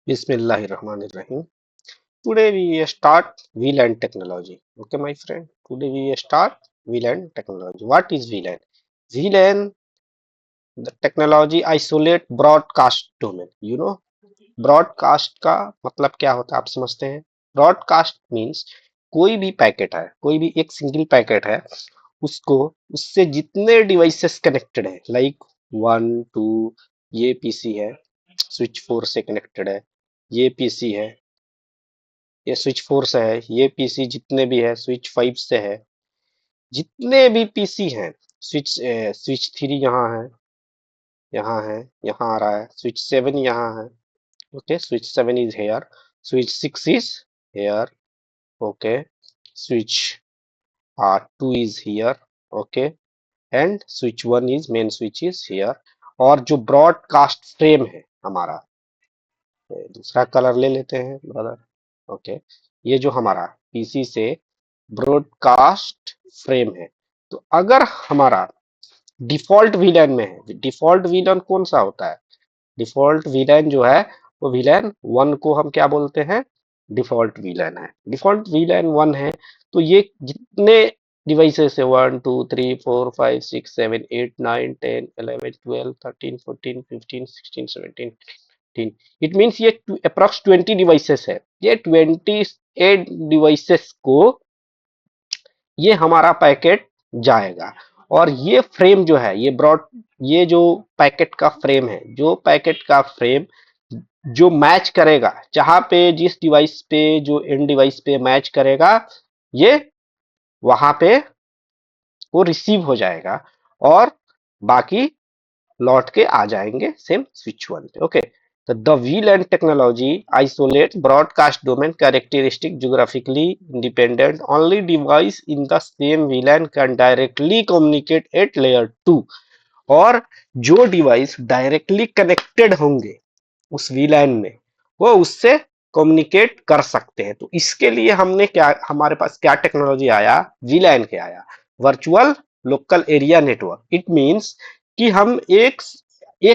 Bismillahirrahmanirrahim. Today we start VLAN technology. Okay, my friend. Today we start VLAN technology. What is VLAN? VLAN, the technology isolate broadcast domain. Broadcast का मतलब क्या होता है आप समझते हैं? ब्रॉडकास्ट मीन्स कोई भी पैकेट है, कोई भी एक सिंगल पैकेट है, उसको उससे जितने डिवाइसेस कनेक्टेड है, लाइक वन टू, ये पीसी है, स्विच 4 से कनेक्टेड है, ये पीसी है, ये स्विच 4 से है, ये पीसी जितने भी है स्विच 5 से है, जितने भी पीसी हैं, स्विच 3 यहाँ है, यहाँ है, यहाँ आ रहा है, स्विच 7 यहाँ है, okay, switch 7 is here, switch 6 is here, okay, switch 2 is here, okay, and switch 1 is main switch is here। और जो ब्रॉडकास्ट फ्रेम है हमारा, दूसरा कलर ले लेते हैं ब्रदर, ओके, ये जो हमारा पीसी से ब्रॉडकास्ट फ्रेम है, तो अगर हमारा डिफॉल्ट वीलैन में है, डिफॉल्ट वीलैन कौन सा होता है? डिफॉल्ट वीलैन जो है वो वीलैन 1 को हम क्या बोलते हैं? डिफॉल्ट वीलैन है। डिफॉल्ट वीलैन 1 है, तो ये जितने डिवाइसेस है 1 2 3 4 5 6 7 8 9 10 11 12 13 14 15 16 17 18, इट मीन्स ये अप्रॉक्स 20 डिवाइसेस है। ये 28 डिवाइसेस को ये हमारा पैकेट जाएगा, और ये फ्रेम जो है, ये जो पैकेट का फ्रेम है, जो पैकेट का फ्रेम जो मैच करेगा, जहां पे जिस डिवाइस पे जो एंड डिवाइस पे मैच करेगा, ये वहां पे वो रिसीव हो जाएगा, और बाकी लौट के आ जाएंगे सेम स्विच 1 पे। ओके, तो the VLAN technology isolates broadcast domain characteristic geographically independent, only device in the same VLAN can directly communicate at layer 2। और जो डिवाइस डायरेक्टली कनेक्टेड होंगे उस VLAN में, वो उससे कम्युनिकेट कर सकते हैं। तो इसके लिए हमने क्या, हमारे पास क्या टेक्नोलॉजी आया? VLAN के आया, virtual local area network. It means कि हम एक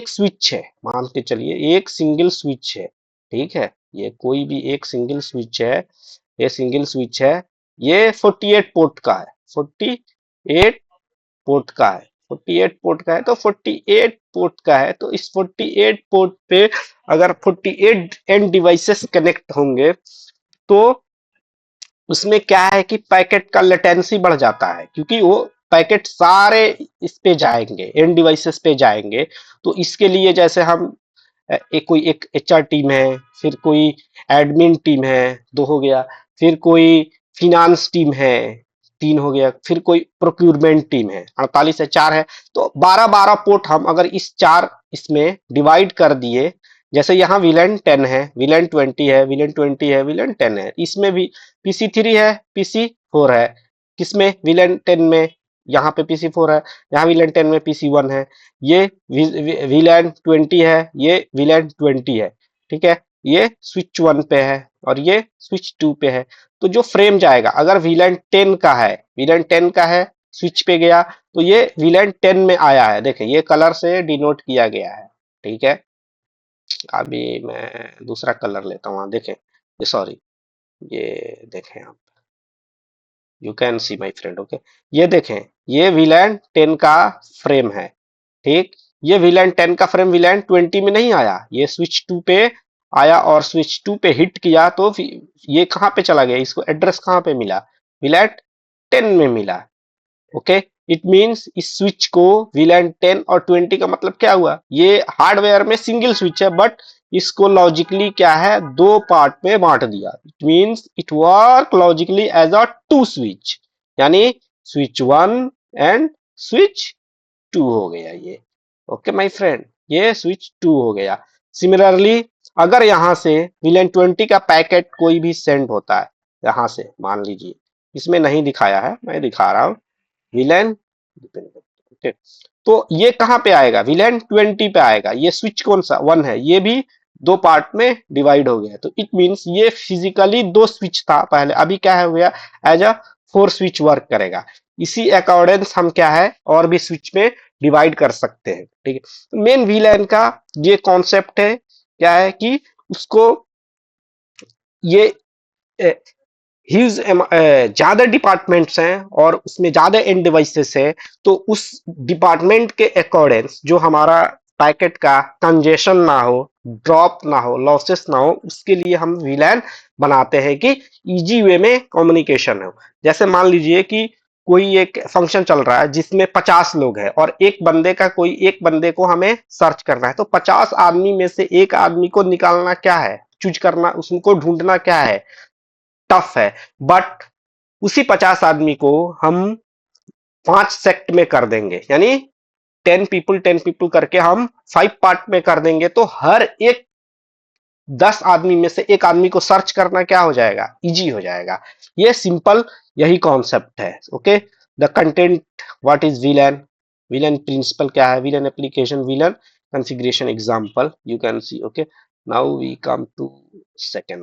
स्विच है, मान के चलिए एक सिंगल स्विच है, ठीक है, ये कोई भी एक सिंगल स्विच है, ये सिंगल स्विच है, ये 48 पोर्ट का है, 48 पोर्ट का है, 48 पोर्ट का है, तो 48 पोर्ट का है, तो इस 48 पोर्ट पे अगर 48 एंड डिवाइसेस कनेक्ट होंगे, तो उसमें क्या है कि पैकेट का लेटेंसी बढ़ जाता है, क्योंकि वो पैकेट सारे इस पे जाएंगे, एंड डिवाइसेस पे जाएंगे। तो इसके लिए जैसे हम कोई एक HR टीम है, फिर कोई एडमिन टीम है, 2 हो गया, फिर कोई फिनांस टीम है, 3 हो गया, फिर कोई प्रोक्यूरमेंट टीम है, 48 है, 4 है, तो 12-12 पोर्ट हम अगर इस 4 इसमें डिवाइड कर दिए, जैसे यहाँ VLAN 10 है, VLAN 20 है, VLAN 20 है, VLAN 10 है, इसमें भी PC3 है, PC4 है, किसमें? VLAN 10 में, यहाँ पे PC4 है, यहाँ VLAN 10 में PC1 है, ये VLAN 20 है, ये VLAN 20 है, ठीक है, ये स्विच 1 पे है और ये स्विच 2 पे है। तो जो फ्रेम जाएगा, अगर VLAN 10 का है, VLAN 10 का है, स्विच पे गया, तो ये VLAN 10 में आया है, देखें ये कलर से डिनोट किया गया है, ठीक है। अभी मैं दूसरा कलर लेता हूँ, देखें, ये सॉरी, ये देखें आप, you can C my friend, okay, ये देखें, ये VLAN 10 का फ्रेम है, ठीक, ये VLAN 10 का फ्रेम VLAN 20 में नहीं आया, ये स्विच 2 पे आया, और स्विच 2 पे हिट किया, तो ये कहाँ पे चला गया, इसको एड्रेस कहाँ पे मिला? VLAN 10 में मिला, ओके। इट मींस इस स्विच को VLAN 10 और 20 का मतलब क्या हुआ? ये हार्डवेयर में सिंगल स्विच है, बट इसको लॉजिकली क्या है, 2 पार्ट में बांट दिया। It means it work logically as a 2 switch, यानी स्विच 1 एंड स्विच 2 हो गया ये, ओके माय फ्रेंड, ये स्विच 2 हो गया। सिमिलरली अगर यहां से VLAN 20 का पैकेट कोई भी सेंड होता है, यहां से मान लीजिए, इसमें नहीं दिखाया है, मैं दिखा रहा हूं, VLAN, ओके, तो ये कहां पे आएगा? VLAN 20 पे आएगा। ये स्विच कौन सा? 1 है, ये भी 2 पार्ट में डिवाइड हो गया, तो इट मींस ये फिजिकली 2 स्विच था पहले, अभी क्या है, हुआ एज अ 4 स्विच वर्क करेगा। इसी अकॉर्डेंस हम क्या है, और भी स्विच में डिवाइड कर सकते हैं, ठीक है। मेन VLAN का ये कॉन्सेप्ट है, क्या है कि उसको ये ह्यूज ज्यादा डिपार्टमेंट्स हैं और उसमें ज्यादा एंड डिवाइसेस है, तो उस डिपार्टमेंट के अकॉर्डिंग जो हमारा पैकेट का कंजेशन ना हो, ड्रॉप ना हो, लॉसेस ना हो, उसके लिए हम वीलैन बनाते हैं कि इजी वे में कम्युनिकेशन हो। जैसे मान लीजिए कि कोई एक फंक्शन चल रहा है जिसमें 50 लोग हैं और एक बंदे को हमें सर्च करना है, तो 50 आदमी में से एक आदमी को निकालना क्या है, चूज करना, उसको ढूंढना क्या है, टफ है। बट उसी 50 आदमी को हम 5 सेक्ट में कर देंगे, यानी 10 पीपल करके हम 5 पार्ट में कर देंगे, तो हर एक 10 आदमी में से एक आदमी को सर्च करना क्या हो जाएगा, इजी हो जाएगा। ये सिंपल यही कॉन्सेप्ट है। Okay, the content, what is VLAN, VLAN principle क्या है, VLAN application, VLAN configuration example you can see. Okay, now we come to second